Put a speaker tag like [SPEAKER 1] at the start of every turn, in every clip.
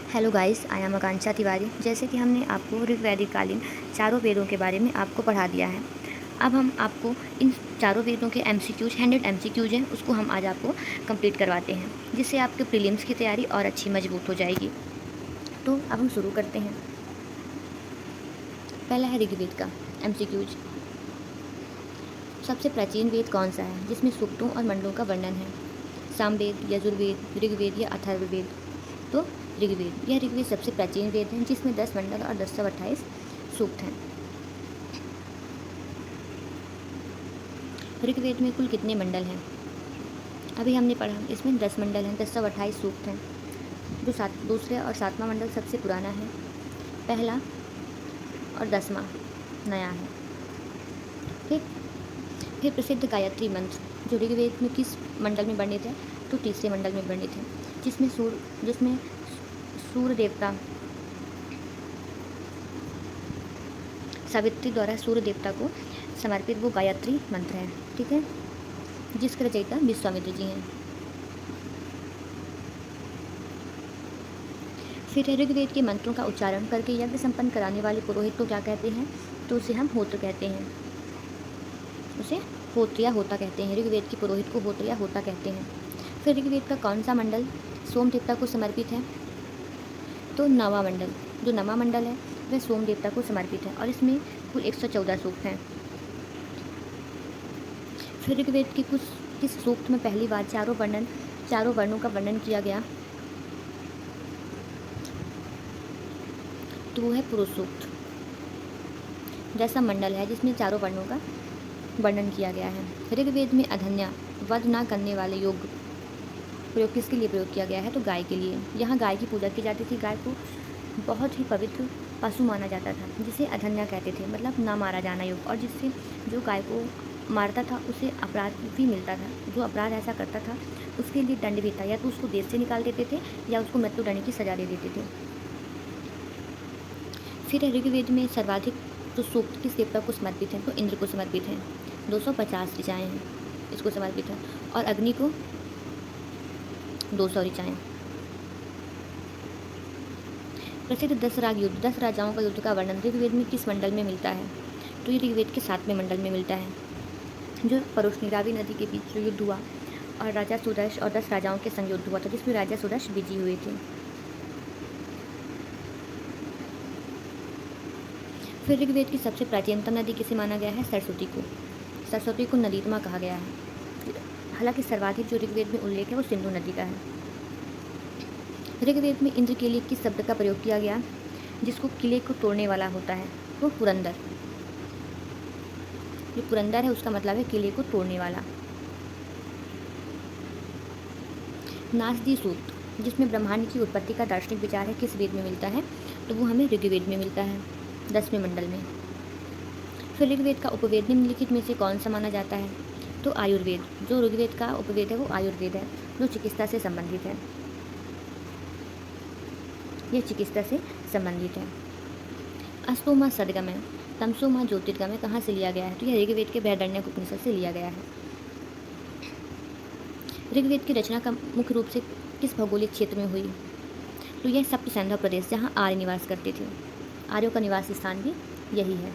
[SPEAKER 1] Hello guys, I am आकांक्षा तिवारी। जैसे कि हमने आपको ऋग्वैदिककालीन चारों वेदों के बारे में आपको पढ़ा दिया है। अब हम आपको इन चारों वेदों के एमसीक्यूज 100 एमसीक्यूज हैं, उसको हम आज आपको कंप्लीट करवाते हैं, जिससे आपके प्रीलिम्स की तैयारी और अच्छी मजबूत हो जाएगी। तो अब हम शुरू करते हैं। पहला है ऋग्वेद का एमसीक्यूज। सबसे प्राचीन वेद कौन सा है जिसमें सूक्तों और मंडलों का वर्णन है? सामवेद, यजुर्वेद, ऋग्वेद या अथर्ववेद? तो ऋग्वेद। यह ऋग्वेद सबसे प्राचीन वेद है जिसमें 10 मंडल और 1028 सूक्त हैं। ऋग्वेद में कुल कितने मंडल हैं? अभी हमने पढ़ा, इसमें 10 मंडल हैं, 1028 सूक्त हैं। जो दूसरे और 7वां मंडल सबसे पुराना है, पहला और 10वां नया है। ठीक। फिर प्रसिद्ध गायत्री मंत्र जो ऋग्वेद में किस मंडल में वर्णित है? तो तीसरे मंडल में वर्णित है, जिसमें सूर्य देवता सावित्री द्वारा सूर्य देवता को समर्पित वो गायत्री मंत्र है। ठीक है, जिसके रचयिता विश्वामित्र जी हैं। फिर ऋग्वेद के मंत्रों का उच्चारण करके यज्ञ संपन्न कराने वाले पुरोहित को क्या कहते हैं? तो उसे हम होत्र कहते हैं। उसे होत्र या होता कहते हैं। ऋग्वेद के पुरोहित को होत्र या होता कहते हैं। फिर ऋग्वेद का कौन सा मंडल सोम देवता को समर्पित है? तो नवा मंडल। जो नवा मंडल है वह सोम देवता को समर्पित है और इसमें कुल 114 सूक्त हैं। फिर ऋग्वेद के किस सूक्त में पहली बार चारों वर्णों का वर्णन किया गया? तो वो है पुरुष सूक्त। जैसा मंडल है जिसमें चारों वर्णों का वर्णन किया गया है। ऋग्वेद में अधन्या वध न करने वाले योग प्रयोग किसके लिए प्रयोग किया गया है? तो गाय के लिए। यहाँ गाय की पूजा की जाती थी। गाय को बहुत ही पवित्र पशु माना जाता था, जिसे अधन्या कहते थे, मतलब ना मारा जाना योग। और जिससे जो गाय को मारता था उसे अपराध भी मिलता था। जो अपराध ऐसा करता था उसके लिए दंड भी था, या तो उसको देश से निकाल देते थे या उसको मृत्युदंड की सजा दे देते थे। फिर ऋग्वेद में सर्वाधिक जो सूक्त किस देवता को समर्पित हैं? तो इंद्र को समर्पित हैं। 250 ऋचाएँ हैं इसको समर्पित हैं, और अग्नि को 200 ऋचाएँ। प्रसिद्ध 10 राग युद्ध, 10 राजाओं का युद्ध का वर्णन ऋग्वेद में किस मंडल में मिलता है? तो ये ऋग्वेद के 7वें मंडल में मिलता है, जो परुष्णी रावी नदी के बीच जो युद्ध हुआ और राजा सुदर्श और 10 राजाओं के संग युद्ध हुआ था, जिसमें राजा सुदर्श विजयी हुए थे। फिर ऋग्वेद की सबसे प्राचीनतम नदी किसे माना गया है? सरस्वती को। सरस्वती को नदीतमा कहा गया है। हालांकि सर्वाधिक जो ऋग्वेद में उल्लेख है वो सिंधु नदी का है। ऋग्वेद में इंद्र के लिए किस शब्द का प्रयोग किया गया जिसको किले को तोड़ने वाला होता है? वो पुरंदर। जो पुरंदर है उसका मतलब है किले को तोड़ने वाला। नासदी सूक्त जिसमें ब्रह्मांड की उत्पत्ति का दार्शनिक विचार है, किस वेद में मिलता है? तो वो हमें ऋग्वेद में मिलता है, 10वें मंडल में। फिर ऋग्वेद का उपवेद निम्नलिखित में से कौन सा माना जाता है? तो आयुर्वेद। जो ऋग्वेद का उपवेद है वो आयुर्वेद है, जो चिकित्सा से संबंधित है। यह चिकित्सा से संबंधित है। अस्तोमा सदगमय, तमसोमा ज्योतिर्गमय कहाँ से लिया गया है? तो यह ऋग्वेद के बृहदारण्यक उपनिषद से लिया गया है। ऋग्वेद की रचना का मुख्य रूप से किस भौगोलिक क्षेत्र में हुई? तो यह सप्त सैंधव प्रदेश, जहाँ आर्य निवास करते थे। आर्यों का निवास स्थान भी यही है।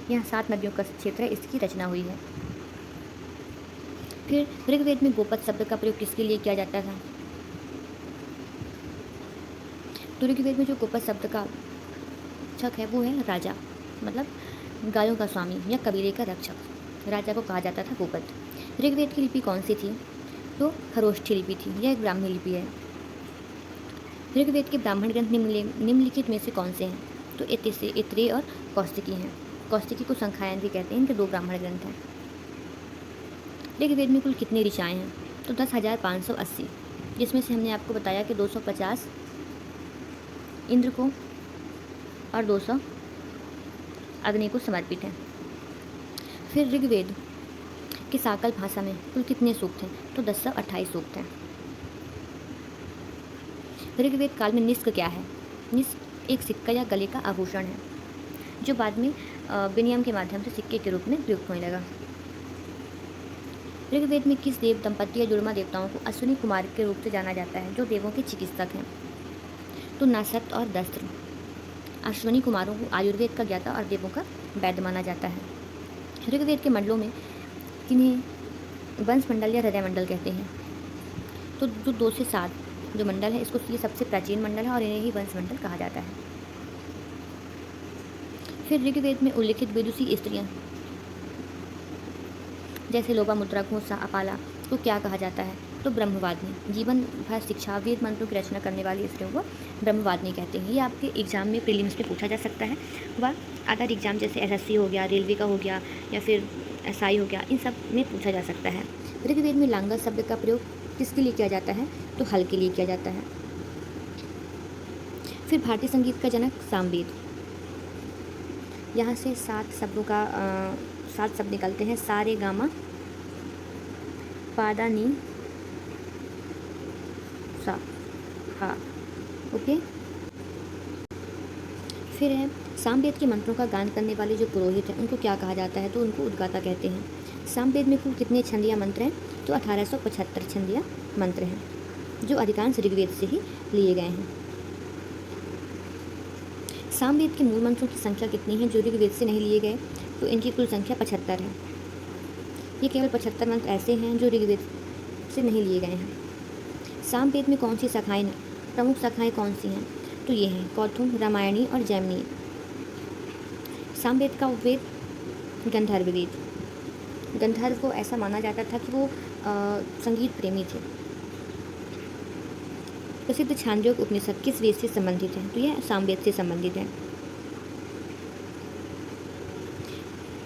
[SPEAKER 1] यहाँ 7 नदियों का क्षेत्र है, इसकी रचना हुई है। फिर ऋग्वेद में गोपद शब्द का प्रयोग किसके लिए किया जाता था? तो ऋग्वेद में जो गोपद शब्द का रक्षक है वो है राजा, मतलब गायों का स्वामी या कबीले का रक्षक। राजा को कहा जाता था गोपद। ऋग्वेद की लिपि कौन सी थी? तो खरोष्ठी लिपि थी। यह एक ब्राह्मी लिपि है। ऋग्वेद के ब्राह्मण ग्रंथ निम्नलिखित में से कौन से हैं? तो ऐत्रेय और कौशिकी हैं। कौशिकी को संख्यायन भी कहते हैं। इनके 2 ब्राह्मण ग्रंथ हैं। ऋग्वेद में कुल कितनी ऋचाएँ हैं? तो 10,580, जिसमें से हमने आपको बताया कि 250 इंद्र को और 200 अग्नि को समर्पित हैं। फिर ऋग्वेद की साकल भाषा में कुल कितने सूक्त हैं? तो 1028 सूक्त हैं। ऋग्वेद काल में निष्क क्या है? निष्क एक सिक्का या गले का आभूषण है, जो बाद में विनिमय के माध्यम से सिक्के के रूप में प्रयुक्त होने लगा। ऋग्वेद में किस देव दंपति या जुड़वा देवताओं को अश्विनी कुमार के रूप से जाना जाता है, जो देवों के चिकित्सक हैं? तो नासत और दस्त्र। अश्विनी कुमारों को आयुर्वेद का ज्ञाता और देवों का वैद्य माना जाता है। ऋग्वेद के मंडलों में किन्हें वंश मंडल या हृदय मंडल कहते हैं? तो जो 2 से 7 जो मंडल है, इसको ये सबसे प्राचीन मंडल है और इन्हें ही वंश मंडल कहा जाता है। फिर ऋग्वेद में उल्लिखित विदुषी स्त्रियां जैसे लोपामुद्रा, घोषा, अपाला को क्या कहा जाता है? तो ब्रह्मवादिनी। जीवन भर शिक्षा वेद मंत्रों की रचना करने वाली स्त्रियों को ब्रह्मवादिनी कहते हैं। ये आपके एग्जाम में प्रीलिम्स में पूछा जा सकता है, व अदर एग्जाम जैसे एसएससी हो गया, रेलवे का हो गया या फिर एसआई हो गया, इन सब में पूछा जा सकता है। ऋग्वेद में लांगा शब्द का प्रयोग किसके लिए किया जाता है? तो हल के लिए किया जाता है। फिर भारतीय संगीत का जनक सामवेद। यहाँ से 7 शब्दों का 7 शब्द निकलते हैं। सा रे गा मा पा दा नी सा हा। ओके। फिर है सामवेद के मंत्रों का गान करने वाले जो पुरोहित हैं उनको क्या कहा जाता है? तो उनको उद्गाता कहते हैं। सामवेद में कुल कितने छंदिया मंत्र हैं? तो 1875 छंदिया मंत्र हैं, जो अधिकांश ऋग्वेद से ही लिए गए हैं। सामवेद के मूल मंत्रों की संख्या कितनी है जो ऋग्वेद से नहीं लिए गए? तो इनकी कुल संख्या 75 है। ये केवल 75 मंत्र ऐसे हैं जो ऋग्वेद से नहीं लिए गए हैं। सामवेद में कौन सी शाखाएं, प्रमुख शाखाएं कौन सी हैं? तो ये हैं कौथुम, रामायणी और जैमिनी। सामवेद का उपवेद गंधर्व वेद। गंधर्व को ऐसा माना जाता था कि वो संगीत प्रेमी थे। प्रसिद्ध छांदोग्य उपनिषद किस वेद से संबंधित है? तो यह सामवेद से संबंधित है।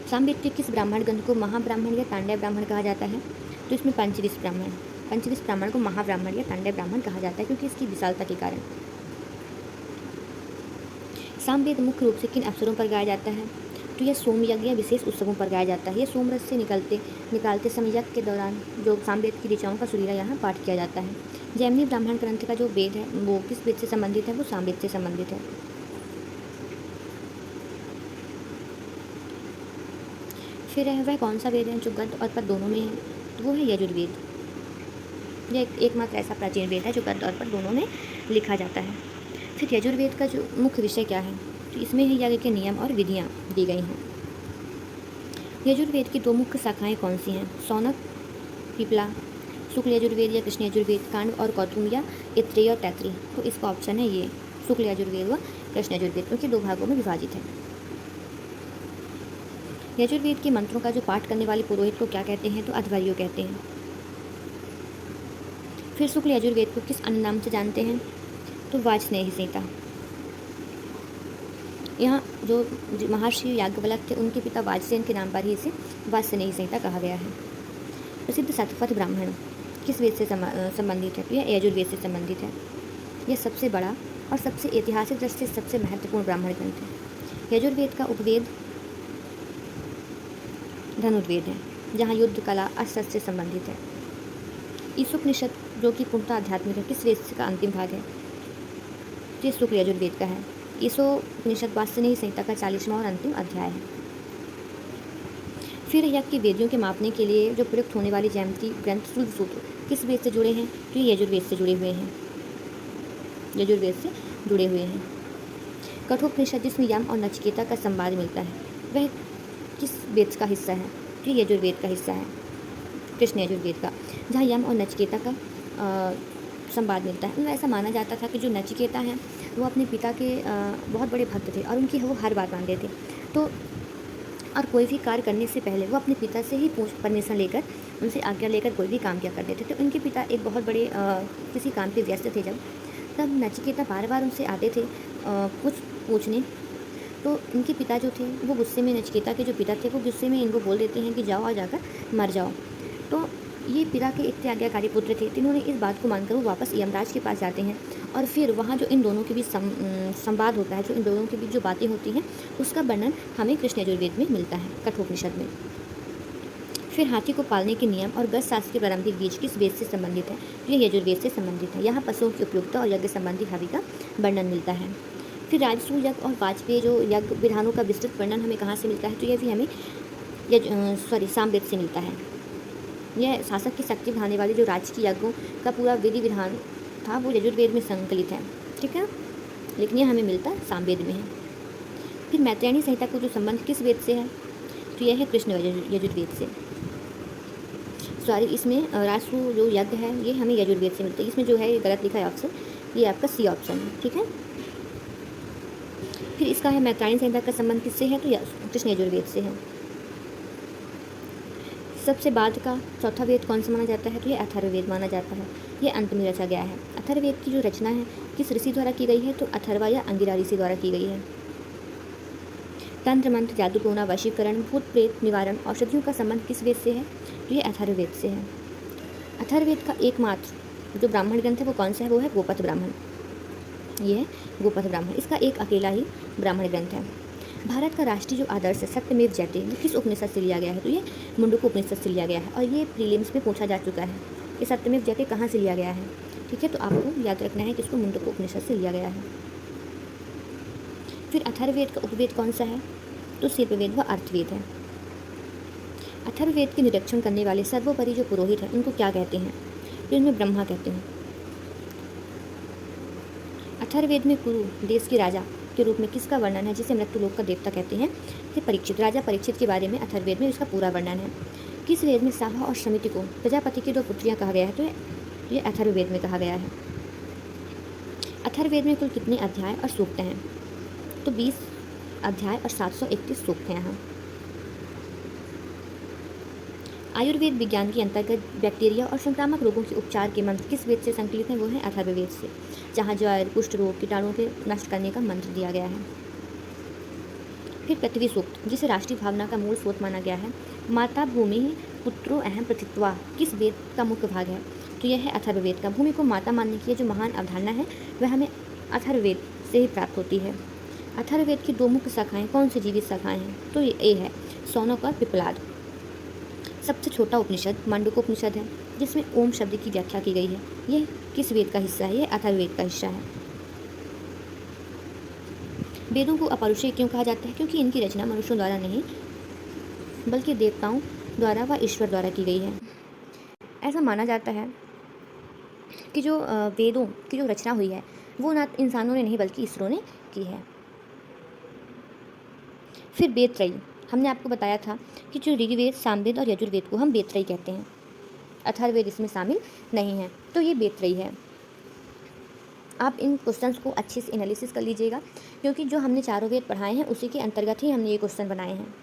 [SPEAKER 1] सामवेद के किस ब्राह्मण ग्रंथ को महाब्राह्मण या तांडव ब्राह्मण कहा जाता है? तो इसमें पंचविंश ब्राह्मण को महाब्राह्मण या तांडव ब्राह्मण कहा जाता है, क्योंकि इसकी विशालता के कारण। सामवेद मुख्य रूप से किन अवसरों पर गाया जाता है? तो यह सोम यज्ञ या विशेष उत्सवों पर गाया जाता है। यह सोमरस से निकालते समय यज्ञ के दौरान जो सामवेद की ऋचाओं का सुरीला यहाँ पाठ किया जाता है। जैमिनी ब्राह्मण ग्रंथ का जो वेद है वो किस वेद से संबंधित है? वो सामवेद से संबंधित है। फिर है वह कौन सा वेद है जो गद्य और पद्य दोनों में है? तो वो है यजुर्वेद। यह एकमात्र ऐसा प्राचीन वेद है जो गद्य और पद्य दोनों में लिखा जाता है। फिर यजुर्वेद का जो मुख्य विषय क्या है? तो इसमें ही यज्ञ के नियम और विधियाँ दी गई हैं। यजुर्वेद की 2 मुख्य शाखाएं कौन सी हैं? शौनक, पिपला। शुक्ल यजुर्वेद या कृष्ण यजुर्वेद, कांड और कौतुम या ऐत्रेय और तैत्रीय। तो इसका ऑप्शन है ये शुक्ल यजुर्वेद व कृष्ण यजुर्वेद, क्योंकि 2 भागों में विभाजित है। यजुर्वेद के मंत्रों का जो पाठ करने वाले पुरोहित को क्या कहते हैं? तो अध्वर्यु कहते हैं। फिर शुक्ल यजुर्वेद को किस अन्य नाम से जानते हैं? तो वाजस्नेयी संहिता। यहाँ जो महर्षि याज्ञवल्क्य थे उनके पिता वाजसेन के नाम पर ही इसे वाजस्नेयी संहिता कहा गया है। प्रसिद्ध शतपथ ब्राह्मण किस वेद से संबंधित है? तो यह यजुर्वेद से संबंधित है। यह सबसे बड़ा और सबसे ऐतिहासिक दृष्टि से सबसे महत्वपूर्ण ब्राह्मण ग्रंथ है। यजुर्वेद का उपवेद धनुर्वेद है, जहाँ युद्ध कला अस्त्र से संबंधित है। ईशोपनिषद जो कि पूर्णतः आध्यात्मिक है, किस वेद का अंतिम भाग है? तो ये शुक्ल यजुर्वेद का है। ईशोपनिषद वाजस्नेयी संहिता का 40वां और अंतिम अध्याय है। फिर यज्ञ की वेदियों के मापने के लिए जो प्रयुक्त होने वाली ज्यामिति ग्रंथ सूत्र किस वेद से जुड़े हैं? तो ये यजुर्वेद से जुड़े हुए हैं। कठोपनिषद जिसमें यम और नचिकेता का संवाद मिलता है, वह किस वेद का हिस्सा है? तो ये यजुर्वेद का हिस्सा है, कृष्ण यजुर्वेद का, जहाँ यम और नचिकेता का संवाद मिलता है। उनमें ऐसा माना जाता था कि जो नचिकेता हैं वो अपने पिता के बहुत बड़े भक्त थे और उनकी वो हर बात मानते थे। तो और कोई भी कार्य करने से पहले वो अपने पिता से ही परमिशन लेकर, उनसे आज्ञा लेकर कोई भी काम किया करते थे। तो उनके पिता एक बहुत बड़े किसी काम पे व्यस्त थे तब नचिकेता बार बार उनसे आते थे कुछ पूछने। तो इनके पिता जो थे वो गुस्से में, नचिकेता के जो पिता थे वो गुस्से में इनको बोल देते हैं कि जाओ और जाकर मर जाओ। तो ये पिता के इतने आज्ञाकारी पुत्र थे, जिन्होंने इस बात को मानकर वो वापस यमराज के पास जाते हैं और फिर वहाँ जो इन दोनों के बीच संवाद होता है, जो इन दोनों के बीच जो बातें होती हैं, उसका वर्णन हमें कृष्ण यजुर्वेद में मिलता है, कठोपनिषद में। फिर हाथी को पालने के नियम और गज शास्त्र के प्रारंभिक बीज किस वेद से संबंधित है? तो ये यजुर्वेद से संबंधित है। यहाँ पशुओं की उपयोगिता और यज्ञ संबंधी हवि का वर्णन मिलता है। फिर राजसूय यज्ञ और वाजपेयी जो यज्ञ विधानों का विस्तृत वर्णन हमें कहाँ से मिलता है? तो यह भी हमें सामवेद से मिलता है। यह शासक की शक्ति बढ़ाने वाले जो राजकीय यज्ञों का पूरा विधि विधान था वो यजुर्वेद में संकलित है, ठीक है। लेकिन यह हमें मिलता सामवेद में है। फिर मैत्रेयणी संहिता को जो संबंध किस वेद से है, तो यह है कृष्ण यजुर्वेद से। सॉरी, इसमें राष्ट्र जो यज्ञ है ये हमें यजुर्वेद से मिलता है। इसमें जो है ये गलत लिखा है ऑप्शन, ये आपका सी ऑप्शन है, ठीक है। फिर इसका है मैत्रेयणी संहिता का संबंध किससे है, तो कृष्ण यजुर्वेद से है। सबसे बाद का चौथा वेद कौन सा माना जाता है, तो ये अथर्ववेद माना जाता है। ये अंत में रचा गया है। अथर्ववेद की जो रचना है किस ऋषि द्वारा की गई है, तो अथर्वा या अंगिरा ऋषि द्वारा की गई है। तंत्र मंत्र, जादू टोना, वशीकरण, भूत प्रेत निवारण, औषधियों का संबंध किस वेद से है, तो ये अथर्ववेद से है। अथर्ववेद का एकमात्र जो ब्राह्मण ग्रंथ है वो कौन सा है, वो है गोपथ ब्राह्मण। ये है गोपथ ब्राह्मण, इसका एक अकेला ही ब्राह्मण ग्रंथ है। भारत का राष्ट्रीय जो आदर्श है सत्यमेव जयते, ये किस उपनिषद से लिया गया है, तो ये मुंडक उपनिषद से लिया गया है। और ये प्रीलिम्स में पूछा जा चुका है कि सत्यमेव जयते कहाँ से लिया गया है, ठीक है। तो आपको याद रखना है कि इसको मुंडक उपनिषद से लिया गया है। फिर अथर्ववेद का उपवेद कौन सा है, तो शिल्पवेद व अर्थवेद है। अथर्ववेद के निरीक्षण करने वाले सर्वोपरि जो पुरोहित हैं उनको क्या कहते हैं, तो इनमें ब्रह्मा कहते हैं। अथर्ववेद में कुरु देश के राजा के रूप में किसका वर्णन है, जिसे मृत्युलोक का देवता कहते हैं, ये परीक्षित, राजा परीक्षित के बारे में अथर्ववेद में इसका पूरा वर्णन है। किस वेद में साभा और समिति को प्रजापति की दो पुत्रियां कहा गया है, तो ये अथर्ववेद में कहा गया है। अथर्ववेद में कुल कितने अध्याय और सूक्त हैं, तो 20 अध्याय और 731 सूक्त हैं यहाँ। आयुर्वेद विज्ञान के अंतर्गत बैक्टीरिया और संक्रामक रोगों के उपचार के मंत्र किस वेद से संकलित हैं, वो है अथर्ववेद से, जहाँ ज्वर, कुष्ठ रोग, कीटाणुओं के नष्ट करने का मंत्र दिया गया है। फिर पृथ्वी सूक्त, जिसे राष्ट्रीय भावना का मूल स्रोत माना गया है, माता भूमि पुत्रो अहम प्रतित्वा, किस वेद का मुख्य भाग है, तो यह है अथर्ववेद का। भूमि को माता मानने की जो महान अवधारणा है वह हमें अथर्ववेद से ही प्राप्त होती है। अथर्ववेद की दो मुख्य शाखाएं कौन सी जीवित शाखाएं हैं, तो ये है सौनक और पिपलाद। सबसे छोटा उपनिषद मांडूक्योपनिषद है, जिसमें ओम शब्द की व्याख्या की गई है। यह किस वेद का हिस्सा है, यह अथर्ववेद का हिस्सा है। वेदों को अपौरुषेय क्यों कहा जाता है, क्योंकि इनकी रचना मनुष्यों द्वारा नहीं बल्कि देवताओं द्वारा व ईश्वर द्वारा की गई है। ऐसा माना जाता है कि जो वेदों की जो रचना हुई है वो ना इंसानों ने नहीं बल्कि ईश्वरों ने की है। फिर वेदत्रयी, हमने आपको बताया था कि जो ऋग्वेद, सामवेद और यजुर्वेद को हम वेदत्रयी कहते हैं। अथर्ववेद इसमें शामिल नहीं है, तो ये वेदत्रयी है। आप इन क्वेश्चंस को अच्छे से एनालिसिस कर लीजिएगा, क्योंकि जो हमने चारों वेद पढ़ाए हैं उसी के अंतर्गत ही हमने ये क्वेश्चन बनाए हैं।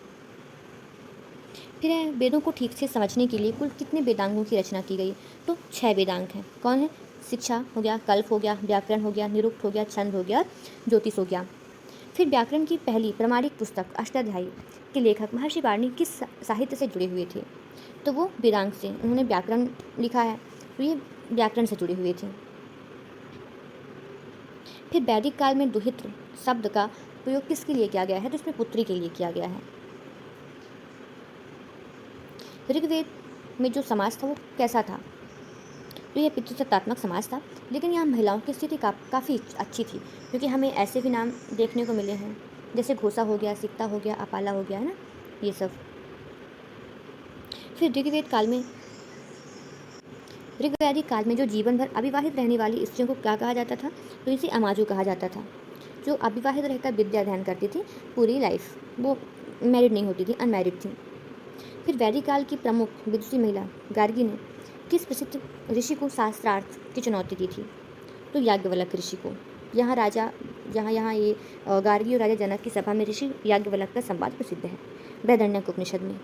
[SPEAKER 1] फिर वेदों को ठीक से समझने के लिए कुल कितने वेदांगों की रचना की गई, तो 6 वेदांग हैं। कौन है, शिक्षा हो गया, कल्प हो गया, व्याकरण हो गया, निरुक्त हो गया, छंद हो गया, ज्योतिष हो गया। फिर व्याकरण की पहली प्रमाणिक पुस्तक अष्टाध्यायी के लेखक महर्षि वाल्मीकि किस साहित्य से जुड़े हुए थे, तो वो वेदांग से, उन्होंने व्याकरण लिखा है, तो ये व्याकरण से जुड़े हुए थे। फिर वैदिक काल में दुहित्र शब्द का प्रयोग किसके लिए किया गया है, तो इसमें पुत्री के लिए किया गया है। ऋग्वेद में जो समाज था वो कैसा था, तो यह पितृसत्तात्मक समाज था, लेकिन यहाँ महिलाओं की स्थिति काफ़ी अच्छी थी, क्योंकि हमें ऐसे भी नाम देखने को मिले हैं जैसे घोषा हो गया, सिक्ता हो गया, अपाला हो गया, है ना, ये सब। फिर ऋग्वैदिक काल में जो जीवन भर अविवाहित रहने वाली स्त्रियों को क्या कहा जाता था, तो इसे अमाजु कहा जाता था। जो अविवाहित रहकर विद्या अध्ययन करती थी पूरी लाइफ, वो मैरिड नहीं होती थी, अनमैरिड थी। फिर वैदिक काल की प्रमुख विदुषी महिला गार्गी ने किस प्रसिद्ध ऋषि को शास्त्रार्थ की चुनौती दी थी, तो याज्ञवल्क्य ऋषि को। यहाँ ये गार्गी और राजा जनक की सभा में ऋषि याज्ञवल्क्य का संवाद प्रसिद्ध है बृहदारण्यक उपनिषद में।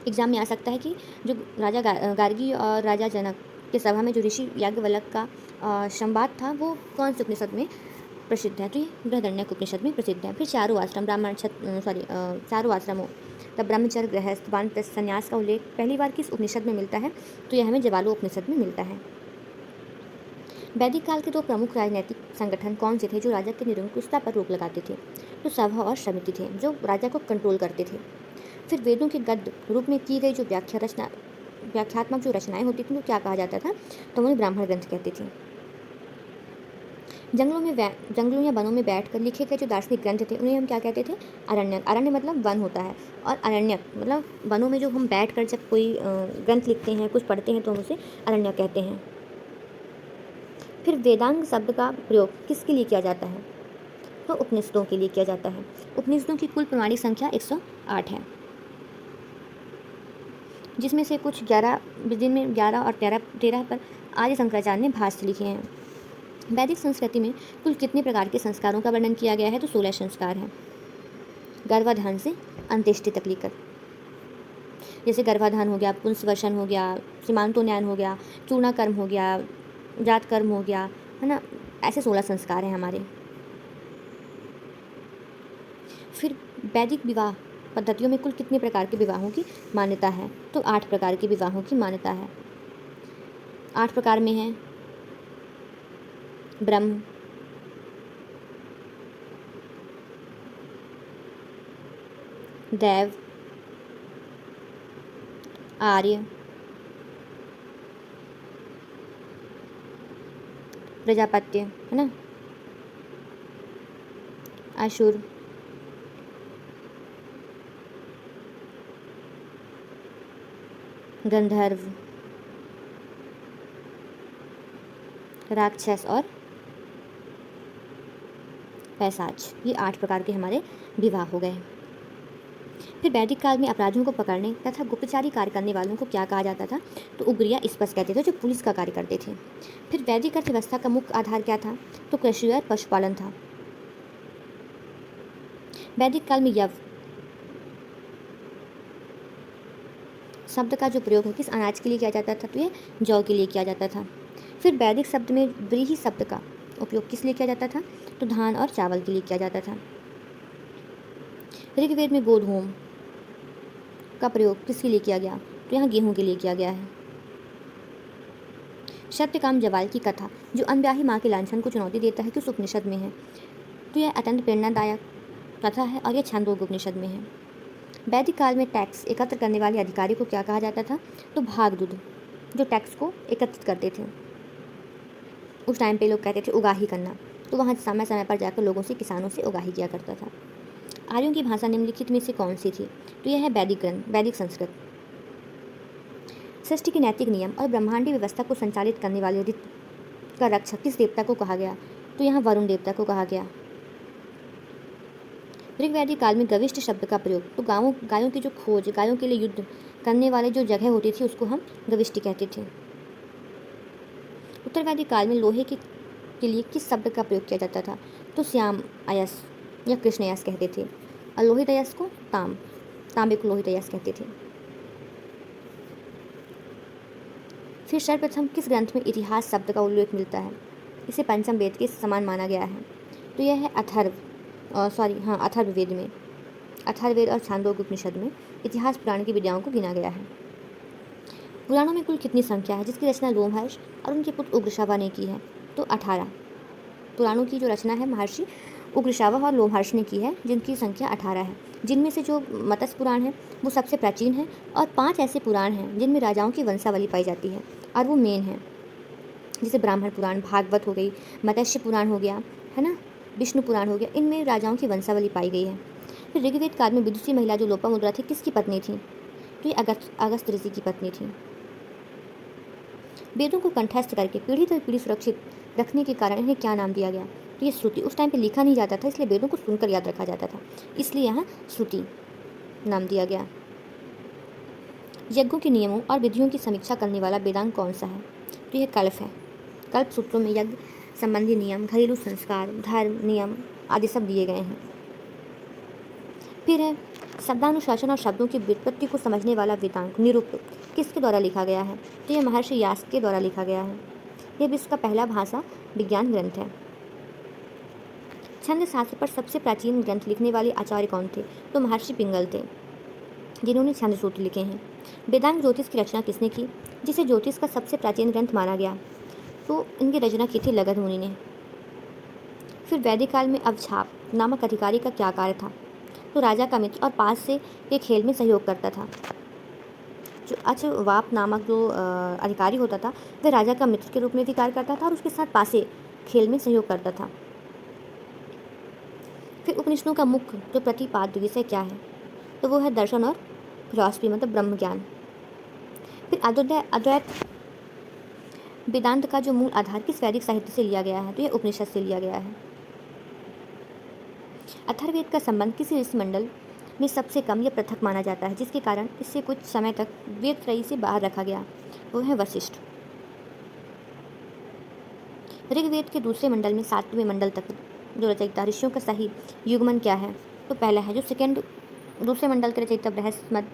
[SPEAKER 1] एग्जाम में आ सकता है कि जो राजा गार्गी और राजा जनक के सभा में जो ऋषि याज्ञवल्क्य का संवाद था वो कौन से उपनिषद में प्रसिद्ध है, तो ये बृहदारण्यक उपनिषद में प्रसिद्ध है। फिर चारों आश्रम चारों आश्रमों तब ब्रह्मचर्य, गृहस्थ, वानप्रस्थ, संन्यास का उल्लेख पहली बार किस उपनिषद में मिलता है, तो यह हमें जवालोपनिषद में मिलता है। वैदिक काल के दो प्रमुख राजनीतिक संगठन कौन से थे जो राजा की निरंकुशता पर रोक लगाते थे, तो सभा और समिति थे, जो राजा को कंट्रोल करते थे। फिर वेदों के गद्य रूप में की गई जो व्याख्यात्मक जो रचनाएं होती थी वो क्या कहा जाता था, तो उन्हें ब्राह्मण ग्रंथ कहते थे। जंगलों या वनों में बैठकर लिखे गए जो दार्शनिक ग्रंथ थे उन्हें हम क्या कहते थे? अरण्यक। अरण्य मतलब वन होता है, और अरण्यक मतलब वनों में जो हम बैठकर जब कोई ग्रंथ लिखते हैं, कुछ पढ़ते हैं, तो हम उसे अरण्यक कहते हैं। फिर वेदांग शब्द का प्रयोग किसके लिए किया जाता है? तो उपनिषदों के लिए किया जाता है। उपनिषदों की कुल प्रमाणिक संख्या 108 है, जिसमें से कुछ 11, जिनमें 11 और 13 पर आर्य शंकराचार्य ने भाष्य लिखे हैं। वैदिक संस्कृति में कुल कितने प्रकार के संस्कारों का वर्णन किया गया है? तो 16 संस्कार हैं, गर्भाधान से अंत्येष्टि तक लेकर। जैसे गर्भाधान हो गया, पुंसवसन हो गया, सीमांतोन्नयन हो गया, चूर्णा कर्म हो गया, जात कर्म हो गया, है ना। ऐसे 16 संस्कार हैं हमारे। फिर वैदिक विवाह पद्धतियों में कुल कितने प्रकार के विवाहों की मान्यता है? तो 8 प्रकार के विवाहों की मान्यता है। 8 प्रकार में है ब्रह्म, दैव, आर्य, प्रजापत्य, है ना, असुर, गंधर्व, राक्षस और पैशाच। ये 8 प्रकार के हमारे विवाह हो गए। फिर वैदिक काल में अपराधियों को पकड़ने तथा गुप्तचारी कार्य करने वालों को क्या कहा जाता था? तो उग्र या स्पष्ट कहते थे, जो पुलिस का कार्य करते थे। फिर वैदिक अर्थव्यवस्था का मुख्य आधार क्या था? तो कृषि और पशुपालन था। वैदिक काल में यव शब्द का जो प्रयोग है किस अनाज के लिए किया जाता था? तो ये जौ के लिए किया जाता था। फिर वैदिक शब्द में व्रीहि शब्द का उपयोग किस लिए किया जाता था? तो धान और चावल के लिए किया जाता था। ऋग्वेद में गोधूम का प्रयोग किसके लिए किया गया? तो यहाँ गेहूं के लिए किया गया है। सत्यकाम जवाल की कथा जो अनब्याही माँ के लांछन को चुनौती देता है, किस उपनिषद में है? तो यह अत्यंत प्रेरणादायक कथा है और यह छांदोग्य उपनिषद में है। वैदिक काल में टैक्स एकत्र करने वाले अधिकारी को क्या कहा जाता था? तो भागदूत, जो टैक्स को एकत्रित करते थे। उस टाइम पे लोग कहते थे उगाही करना, तो वहाँ समय समय पर जाकर लोगों से, किसानों से उगाही किया करता था। आर्यों की भाषा निम्नलिखित में से कौन सी थी? तो यह है वैदिक संस्कृत। सृष्टि के नैतिक नियम और ब्रह्मांडीय व्यवस्था को संचालित करने वाले ऋतु का रक्षक किस देवता को कहा गया? तो यहाँ वरुण देवता को कहा गया। ऋग्वैदिक काल में गविष्ठ शब्द का प्रयोग, तो गायों की जो खोज, गायों के लिए युद्ध करने वाले जो जगह होती थी उसको हम गविष्टि कहते थे। उत्तरवैदिक काल में लोहे के लिए किस शब्द का प्रयोग किया जाता था? तो श्याम अयस या कृष्ण अयस कहते थे, और लोहित अयस को तांबे को लोहित अयस कहते थे। फिर सर्वप्रथम किस ग्रंथ में इतिहास शब्द का उल्लेख मिलता है? इसे पंचम वेद के समान माना गया है, तो यह है अथर्ववेद में। अथर्ववेद और छांदोग्य उपनिषद में इतिहास पुराण की विद्याओं को गिना गया है। पुराणों में कुल कितनी संख्या है जिसकी रचना लोमहर्ष और उनके पुत्र उग्रश्रवा ने की है? तो 18। पुराणों की जो रचना है महर्षि उग्रश्रवा और लोमहर्ष ने की है, जिनकी संख्या 18 है। जिनमें से जो मत्स्य पुराण है वो सबसे प्राचीन है, और 5 ऐसे पुराण हैं जिनमें राजाओं की वंशावली पाई जाती है, और वो मेन है, जैसे ब्राह्मण पुराण, भागवत हो गई, मत्स्य पुराण हो गया, है ना, विष्णु पुराण हो गया। इनमें राजाओं की वंशावली पाई गई है। फिर ऋग्वेद काल में विदुषी महिला जो लोपामुद्रा थी किसकी पत्नी थी? तो ये अगस्त ऋषि की पत्नी थी। वेदों को कंठस्थ करके पीढ़ी दर पीढ़ी सुरक्षित रखने के कारण इन्हें क्या नाम दिया गया? तो ये श्रुति। उस टाइम पे लिखा नहीं जाता था, इसलिए वेदों को सुनकर याद रखा जाता था, इसलिए यहाँ श्रुति नाम दिया गया। यज्ञों के नियमों और विधियों की समीक्षा करने वाला वेदांग कौन सा है? तो यह कल्प है। कल्प सूत्रों में यज्ञ संबंधी नियम, घरेलू संस्कार, धर्म नियम आदि सब दिए गए हैं। फिर है शब्दानुशासन और शब्दों की व्युत्पत्ति को समझने वाला वेदांग निरुक्त किसके द्वारा लिखा गया है? तो यह महर्षि यास्क के द्वारा लिखा गया है। यह विश्व का पहला भाषा विज्ञान ग्रंथ है। छंद शास्त्र पर सबसे प्राचीन ग्रंथ लिखने वाले आचार्य कौन थे? तो महर्षि पिंगल थे, जिन्होंने छंद सूत्र लिखे हैं। वेदांग ज्योतिष की रचना किसने की, जिसे ज्योतिष का सबसे प्राचीन ग्रंथ माना गया? तो इनकी रचना की थी लगध मुनि ने। फिर वैदिक काल में अवछाप नामक अधिकारी का क्या कार्य था? तो राजा का मित्र और पास से के खेल में सहयोग करता था। जो अचवाप नामक जो अधिकारी होता था वह राजा का मित्र के रूप में भी कार्य करता था, और उसके साथ पासे खेल में सहयोग करता था। फिर उपनिषदों का मुख्य जो प्रतिपाद्य विषय क्या है, तो वो है दर्शन और फिलॉसफी, मतलब ब्रह्म ज्ञान। फिर अद्वैत वेदांत का जो मूल आधार किस वैदिक साहित्य से लिया गया है, तो यह उपनिषद से लिया गया है। अथर्ववेद का संबंध किसी ऋषि मंडल में सबसे कम या पृथक माना जाता है, जिसके कारण इससे कुछ समय तक वेद त्रयी से बाहर रखा गया, वो है वशिष्ठ। ऋग्वेद के दूसरे मंडल में 7वें मंडल तक जो रचयिता ऋषियों का सही युग्मन क्या है, तो पहला है जो दूसरे मंडल के रचयिता बृहस्पति,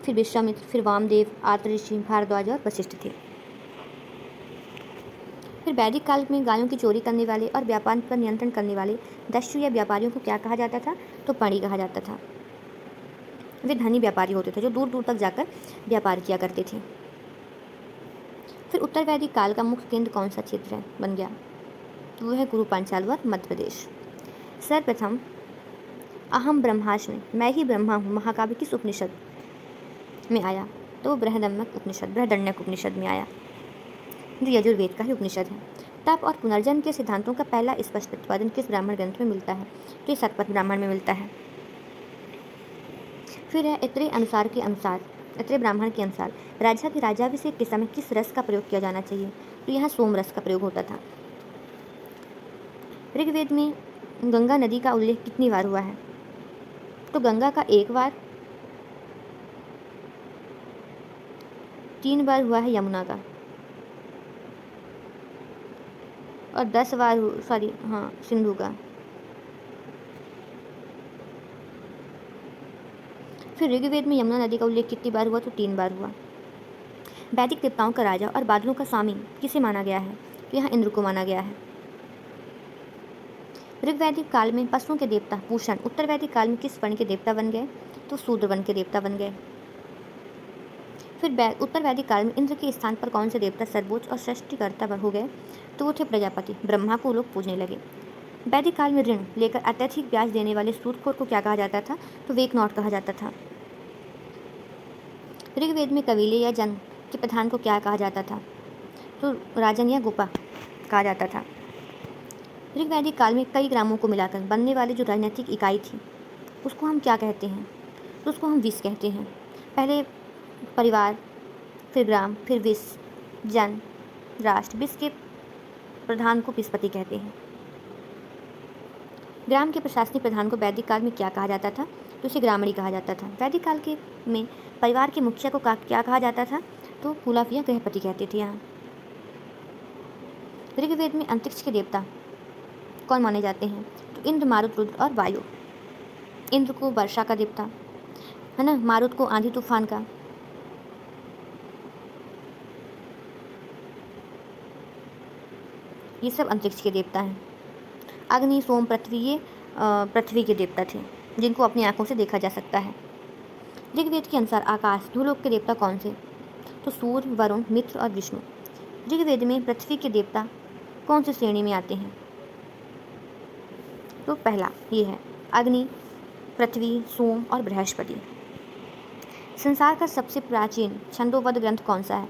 [SPEAKER 1] फिर विश्वामित्र, फिर वामदेव, आत्र ऋषि, भारद्वाज और वशिष्ठ थे। फिर वैदिक काल में गायों की चोरी करने वाले और व्यापार पर नियंत्रण करने वाले दस्यु या व्यापारियों को क्या कहा जाता था, तो पणी कहा जाता था। वे धनी व्यापारी होते थे जो दूर दूर तक जाकर व्यापार किया करते थे। फिर उत्तर वैदिक काल का मुख्य केंद्र कौन सा क्षेत्र है बन गया, तो वह है कुरु पांचाल व मध्य प्रदेश। सर्वप्रथम अहम ब्रह्मास्मि, मैं ही ब्रह्मा हूँ, महाकाव्य किस उपनिषद में आया, तो बृहदण्यक उपनिषद में आया, जो यजुर्वेद का ही उपनिषद है। तप और पुनर्जन्म के सिद्धांतों का पहला स्पष्ट प्रतिपादन किस ब्राह्मण ग्रंथ में मिलता है, तो ये शतपथ ब्राह्मण में मिलता है। फिर है इतरे ब्राह्मण के अनुसार राजा के राज्याभिषेक के समय किस रस का प्रयोग किया जाना चाहिए, तो यहाँ सोम रस का प्रयोग होता था। ऋग्वेद में गंगा नदी का उल्लेख कितनी बार हुआ है, तो गंगा का 1 बार, 3 बार हुआ है यमुना का, और 10 बार सिंधु का। फिर ऋग्वेद में यमुना नदी का उल्लेख कितनी बार हुआ, तो 3 बार हुआ। वैदिक देवताओं का राजा और बादलों का स्वामी किसे माना गया है, तो यहाँ इंद्र को माना गया है। ऋग्वैदिक काल में पशुओं के देवता पूषण उत्तर वैदिक काल में किस वर्ण के देवता बन गए, तो शूद्र वर्ण के देवता बन गए। फिर उत्तर वैदिक काल में इंद्र के स्थान पर कौन से देवता सर्वोच्च और सृष्टिकर्ता हो गए, तो वो थे प्रजापति। ब्रह्मा को लोग पूजने लगे। वैदिक काल में ऋण लेकर अत्यधिक ब्याज देने वाले सूदखोर को क्या कहा जाता था, तो वेकनॉट कहा जाता था। ऋग्वेद में कबीले या जन के प्रधान को क्या कहा जाता था, तो राजन या गोपा कहा जाता था। ऋग्वैदिक काल में कई ग्रामों को मिलाकर बनने वाली जो राजनीतिक इकाई थी उसको हम क्या कहते हैं, तो उसको हम विस कहते हैं। पहले परिवार, फिर ग्राम, फिर विस, जन, राष्ट्र। विस के प्रधान को विस्पति कहते हैं। ग्राम के प्रशासनिक प्रधान को वैदिक काल में क्या कहा जाता था, तो उसे ग्रामणी कहा जाता था। वैदिक काल के में परिवार के मुखिया को क्या कहा जाता था, तो कुलव या गृहपति कहते थे यहाँ। ऋग्वेद में अंतरिक्ष के देवता कौन माने जाते हैं, तो इंद्र, मारुत, रुद्र और वायु। इंद्र को वर्षा का देवता है ना, मारुत को आंधी तूफान का, ये सब अंतरिक्ष के देवता हैं। अग्नि, सोम, पृथ्वी, ये पृथ्वी के देवता थे जिनको अपनी आंखों से देखा जा सकता है। ऋग्वेद के अनुसार आकाश भूलोक के देवता कौन से, तो सूर्य, वरुण, मित्र और विष्णु। ऋग्वेद में पृथ्वी के देवता कौन सी श्रेणी में आते हैं, तो पहला ये है अग्नि, पृथ्वी, सोम और बृहस्पति। संसार का सबसे प्राचीन छंदोबद्ध ग्रंथ कौन सा है,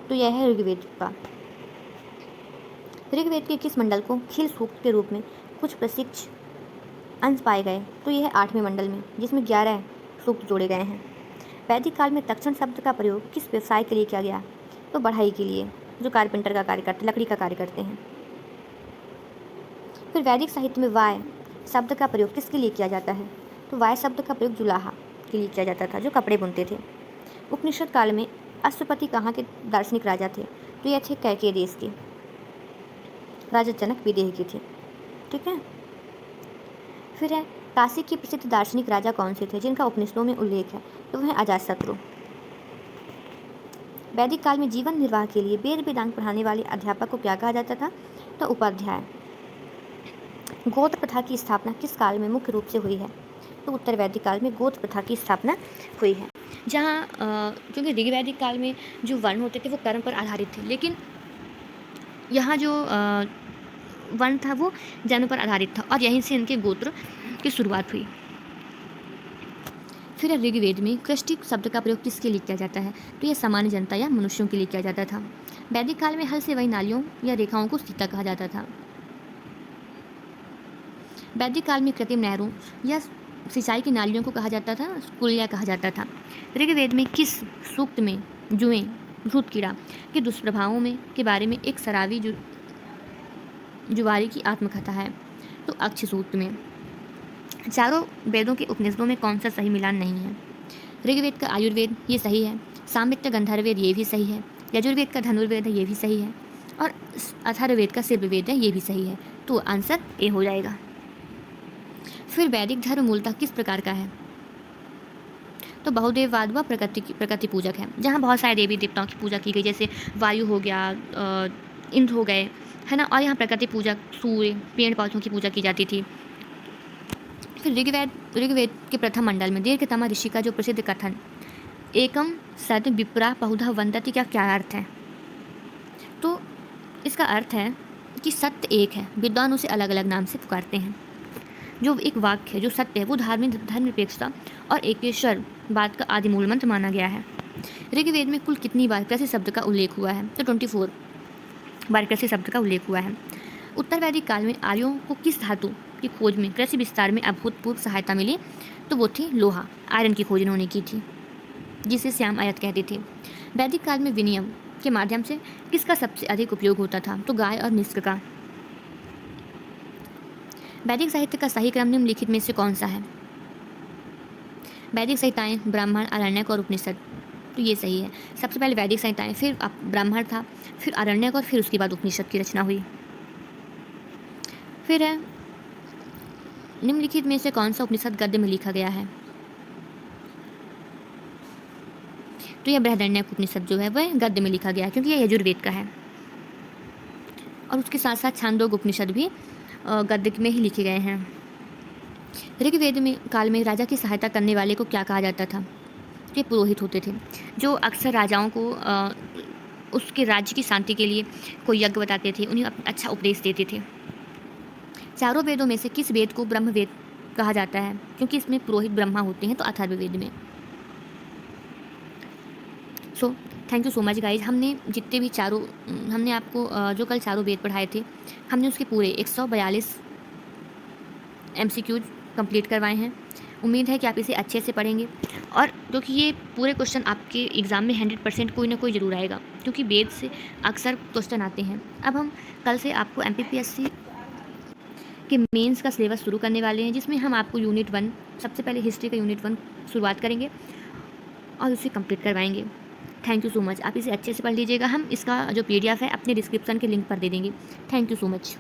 [SPEAKER 1] तो यह है ऋग्वेद का। ऋग्वेद के किस मंडल को खिल सूक्त के रूप में कुछ प्रशिक्ष अंश पाए गए, तो यह है 8वें मंडल में, जिसमें 11 सूक्त जोड़े गए हैं। वैदिक काल में तक्षण शब्द का प्रयोग किस व्यवसाय के लिए किया गया, तो बढ़ाई के लिए, जो कारपेंटर का कार्य करते, लकड़ी का कार्य करते हैं। फिर वैदिक साहित्य में वाय शब्द का प्रयोग किसके लिए किया जाता है, तो वाय शब्द का प्रयोग जुलाहा के लिए किया जाता था, जो कपड़े बुनते थे। उपनिषद काल में अश्वपति कहाँ के दार्शनिक राजा थे, तो यह थे कैकेय देश के राजा जनक विदेह के थे। ठीक है। फिर है काशी के प्रसिद्ध दार्शनिक राजा कौन से थे जिनका उपनिषदों में उल्लेख है, तो वह है अजातशत्रु। वैदिक काल में जीवन निर्वाह के लिए वेद वेदांत पढ़ाने वाले अध्यापक को क्या कहा जाता था, तो उपाध्याय। गोत्र प्रथा की स्थापना किस काल में मुख्य रूप से हुई है, तो उत्तर वैदिक काल में गोत्र प्रथा की स्थापना हुई है। जहाँ क्योंकि ऋग्वैदिक काल में जो वर्ण होते थे वो कर्म पर आधारित थे, लेकिन यहाँ जो वर्ण था वो जन्म पर आधारित था, और यहीं से इनके गोत्र की शुरुआत हुई। फिर ऋग्वेद में कृष्टि शब्द का प्रयोग किसके लिए किया जाता है? तो यह सामान्य जनता या मनुष्यों के लिए किया जाता था। वैदिक काल में हल से वही नालियों या रेखाओं को सीता कहा जाता था। वैदिक काल में कृत्रिम नहरों या सिंचाई की नालियों को कहा जाता था, कुलिया कहा जाता था। ऋग्वेद में किस सूक्त में जुएं, भूत कीड़ा के दुष्प्रभावों में के बारे में एक सरावी जुवारी की आत्मकथा है? तो अक्ष सूक्त में। चारों वेदों के उपनिषदों में कौन सा सही मिलान नहीं है? ऋग्वेद का आयुर्वेद ये सही है, सामवेद का गंधर्ववेद ये भी सही है, यजुर्वेद का धनुर्वेद है ये भी सही है, और अथर्ववेद का सिद्धवेद है ये भी सही है। तो आंसर ए हो जाएगा। फिर वैदिक धर्म मूलतः किस प्रकार का है? तो बहुदेववाद व प्रकृति पूजक है, जहाँ बहुत सारे देवी देवताओं की पूजा की गई, जैसे वायु हो गया, इंद्र हो गए, है ना, और यहाँ प्रकृति पूजक सूर्य, पेड़ पौधों की पूजा की जाती थी। फिर ऋग्वेद के प्रथम मंडल में दीर्घतमा ऋषि का जो प्रसिद्ध कथन एकम सद विप्रा बहुधा वंदति का क्या अर्थ है? तो इसका अर्थ है कि सत्य एक है, विद्वान उसे अलग अलग नाम से पुकारते हैं। जो एक वाक्य है, जो सत्य है, वो धर्मनिरपेक्षता और एकेश्वर बात का आदि मूल मंत्र माना गया है। ऋग्वेद में कुल कितनी बार कृषि शब्द का उल्लेख हुआ है? तो 24 बार कृषि शब्द का उल्लेख हुआ है। उत्तर वैदिक काल में आर्यों को किस धातु की खोज में कृषि विस्तार में अभूतपूर्व सहायता मिली? तो वो थी लोहा, आयरन की खोज इन्होंने की थी, जिसे श्याम आयत कहते थे। वैदिक काल में विनिमय के माध्यम से किसका सबसे अधिक उपयोग होता था? तो गाय और निष्क का। वैदिक साहित्य का सही क्रम निम्नलिखित में से कौन सा है? वैदिक संहिताएं, ब्राह्मण, आरण्यक और उपनिषद। तो ये सही है। सबसे पहले वैदिक संहिताएं, फिर ब्राह्मण था, फिर आरण्यक और फिर उसके बाद उपनिषद की रचना हुई। फिर है निम्नलिखित में से कौन सा उपनिषद गद्य में लिखा गया है? तो यह बृहदारण्यक उपनिषद जो है वह गद्य में लिखा गया है, क्योंकि यह यजुर्वेद का है। और उसके साथ साथ छांदोग्य उपनिषद भी गद्य में ही लिखे गए हैं। ऋग्वेद में काल में राजा की सहायता करने वाले को क्या कहा जाता था? ये पुरोहित होते थे, जो अक्सर राजाओं को उसके राज्य की शांति के लिए कोई यज्ञ बताते थे, उन्हें अच्छा उपदेश देते थे। चारों वेदों में से किस वेद को ब्रह्मवेद कहा जाता है? क्योंकि इसमें पुरोहित ब्रह्मा होते हैं, तो अथर्ववेद में। So thank you so much guys. हमने आपको जो कल चारों वेद पढ़ाए थे, हमने उसके पूरे 142 MCQ कंप्लीट करवाए हैं। उम्मीद है कि आप इसे अच्छे से पढ़ेंगे, और क्योंकि ये पूरे क्वेश्चन आपके एग्ज़ाम में 100% कोई ना कोई ज़रूर आएगा, क्योंकि वेद से अक्सर क्वेश्चन आते हैं। अब हम कल से आपको MPPSC के मेंस का सिलेबस शुरू करने वाले हैं, जिसमें हम आपको यूनिट 1, सबसे पहले हिस्ट्री का यूनिट 1 शुरुआत करेंगे और उसे कंप्लीट करवाएंगे। Thank you so much. आप इसे अच्छे से पढ़ लीजिएगा। हम इसका जो PDF है अपने डिस्क्रिप्शन के लिंक पर दे देंगे। Thank you so much.